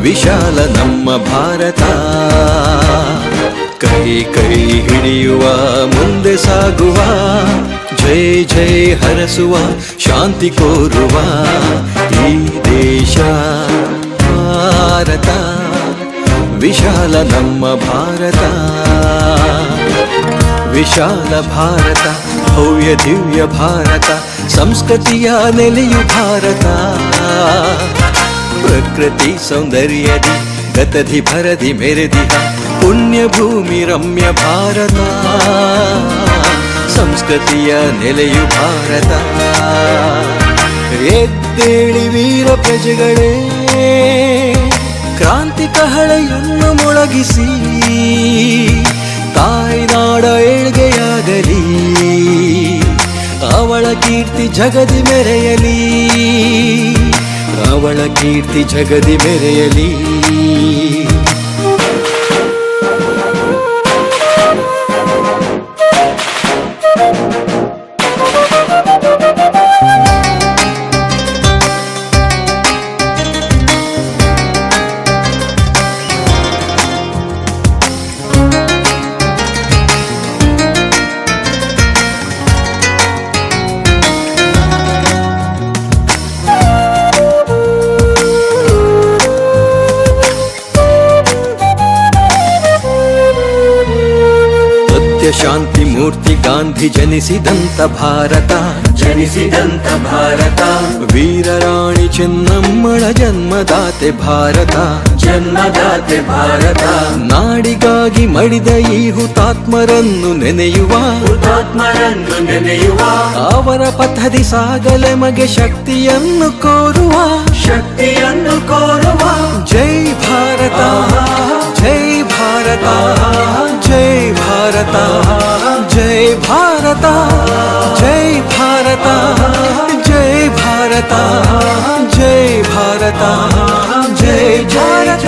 ವಿಶಾಲ ನಮ್ಮ ಭಾರತ. ಕೈ ಕೈ ಹಿಡಿಯುವ ಮುಂದೆ ಸಾಗುವ, ಜೈ ಜೈ ಹರಸುವ ಶಾಂತಿ ಕೋರುವ ಈ ದೇಶ ಭಾರತ. ವಿಶಾಲ ನಮ್ಮ ಭಾರತ, ವಿಶಾಲ ಭಾರತ, ಭವ್ಯ ದಿವ್ಯ ಭಾರತ, ಸಂಸ್ಕೃತಿಯ ನೆಲೆಯು ಭಾರತ. ಪ್ರಕೃತಿ ಸೌಂದರ್ಯದಿ ಗತಧಿ ಭರದಿ ಮೆರೆದಿಹ ಪುಣ್ಯ ಭೂಮಿ ರಮ್ಯ ಭಾರತ. ಸಂಸ್ಕೃತಿಯ ನೆಲೆಯು ಭಾರತ. ಎದ್ದೇಳಿ ವೀರ ಪ್ರಜೆಗಳೇ, ಕ್ರಾಂತಿ ಕಹಳೆಯನ್ನು ಮೊಳಗಿಸಿ, ತಾಯ್ನಾಡ ಏಳ್ಗೆಯಾಗಲಿ, ಅವಳ ಕೀರ್ತಿ ಜಗದಿ ಮೆರೆಯಲಿ, ಅವಳ ಕೀರ್ತಿ ಜಗದಿ ಮೆರೆಯಲಿ. ಶಾಂತಿ ಮೂರ್ತಿ ಗಾಂಧಿ ಜನಿಸಿದಂತ ಭಾರತ, ಜನಿಸಿದಂತ ಭಾರತ. ವೀರರಾಣಿ ಚೆನ್ನಮ್ಮಳ ಜನ್ಮದಾತೆ ಭಾರತ, ಜನ್ಮದಾತೆ ಭಾರತ. ನಾಡಿಗಾಗಿ ಮಡಿದ ಈ ಹುತಾತ್ಮರನ್ನು ನೆನೆಯುವ, ಹುತಾತ್ಮರನ್ನು ನೆನೆಯುವ, ಅವರ ಪಥದಿ ಸಾಗಲೆ ಮಗೆ ಶಕ್ತಿಯನ್ನು ಕೋರುವ, ಶಕ್ತಿಯನ್ನು ಕೋರುವ. ಜೈ ಭಾರತ, ಜೈ ಭಾರತ, ಜೈ ಭಾರತ, ಜೈ ಭಾರತ, ಜೈ ಭಾರತ, ಜೈ ಭಾರತ, ಜೈ ಭಾರತ, ಜೈ ಭಾರತ,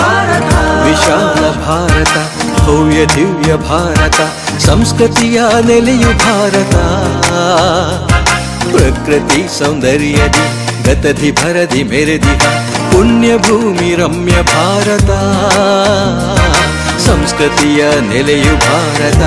ಭಾರತ. ವಿಶಾಲ ಭಾರತ, ಭವ್ಯ ದಿವ್ಯ ಭಾರತ, ಸಂಸ್ಕೃತಿಯ ನೆಲೆಯು ಭಾರತ. ಪ್ರಕೃತಿ ಸೌಂದರ್ಯದಿ ಗತಧಿ ಭರದಿ ಮೆರೆದಿಹ ಪುಣ್ಯ ಭೂಮಿ ರಮ್ಯ ಭಾರತ. ಸಂಸ್ಕೃತಿಯ ನೆಲೆಯು ಭಾರತ.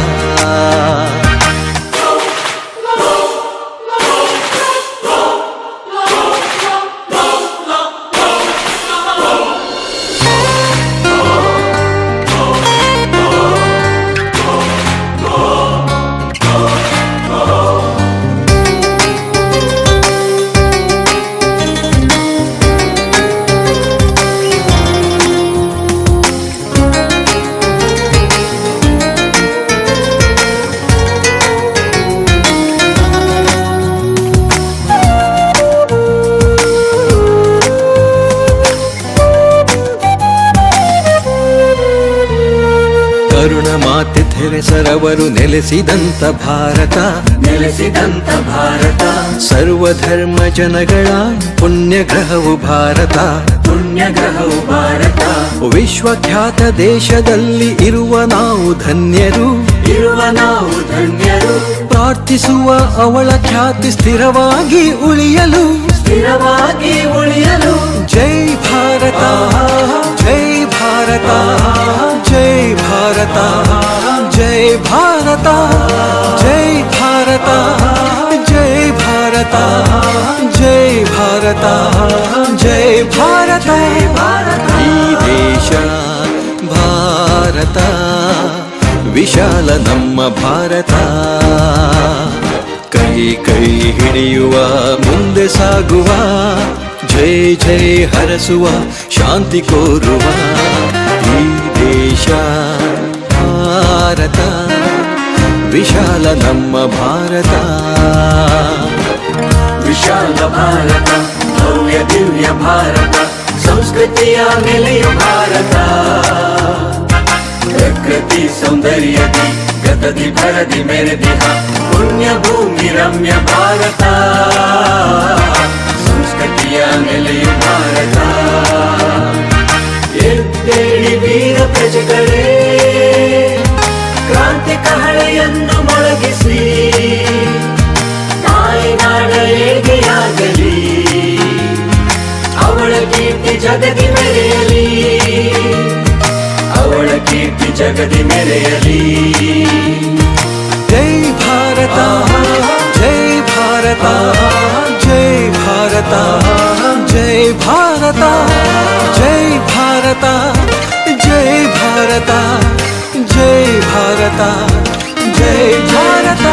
ಕರುಣ ಮಾತೆ ಥೆರೆಸರವರು ನೆಲೆಸಿದಂತ ಭಾರತ, ನೆಲೆಸಿದಂತ ಭಾರತ. ಸರ್ವಧರ್ಮ ಜನಗಳ ಪುಣ್ಯ ಗ್ರಹವು ಭಾರತ, ಪುಣ್ಯ ಗ್ರಹವು ಭಾರತ. ವಿಶ್ವಖ್ಯಾತ ದೇಶದಲ್ಲಿ ಇರುವ ನಾವು ಧನ್ಯರು, ಇರುವ ನಾವು ಧನ್ಯರು. ಪ್ರಾರ್ಥಿಸುವ ಅವಳ ಖ್ಯಾತಿ ಸ್ಥಿರವಾಗಿ ಉಳಿಯಲು, ಸ್ಥಿರವಾಗಿ ಉಳಿಯಲು. ಜೈ ಭಾರತ, ಜೈ ಭಾರತ, ಜೈ ಭಾರತ, ಜೈ ಭಾರತ, ಜೈ ಭಾರತ, ಜೈ ಭಾರತ, ಜೈ ಭಾರತ, ಜೈ ಭಾರತ. ಈ ದೇಶ ಭಾರತ, ವಿಶಾಲ ನಮ್ಮ ಭಾರತ. ಕೈ ಕೈ ಹಿಡಿಯುವ ಮುಂದೆ ಸಾಗುವ, ಜೈ ಜೈ ಹರಸುವ ಶಾಂತಿ ಕೋರುವ ಈ ದೇಶ ಭಾರತ. ವಿಶಾಲ ನಮ್ಮ ಭಾರತ, ವಿಶಾಲ ಭಾರತ, ಭವ್ಯ ದಿವ್ಯ ಭಾರತ, ಸಂಸ್ಕೃತಿಯ ನೆಲೆಯು ಭಾರತ. ಪ್ರಕೃತಿ ಸೌಂದರ್ಯದಿ ಗತದಿ ಭರದಿ ಮೆರೆದಿಹ ಪುಣ್ಯ ಭೂಮಿ ರಮ್ಯ ಭಾರತ. ಸಂಸ್ಕೃತಿಯ ನೆಲೆಯು ಭಾರತ. ಎದ್ದೇಳಿ ವೀರ ಪ್ರಜೆಗಳೇ, ಕ್ರಾಂತಿ ಕಹಳೆಯನ್ನು ಮೊಳಗಿಸಿ, ತಾಯ್ನಾಡ ಏಳ್ಗೆಯಾಗಲಿ, ಅವಳ ಕೀರ್ತಿ ಜಗದಿ ಮೆರೆಯಲಿ. ಜಗದಿ ಮೆರೆಯಲಿ ಜೈ ಭಾರತ ಜೈ ಭಾರತ ಜೈ ಭಾರತ ಜೈ ಭಾರತ ಜೈ ಭಾರತ ಜೈ ಭಾರತ ಜೈ ಭಾರತ ಜೈ ಭಾರತ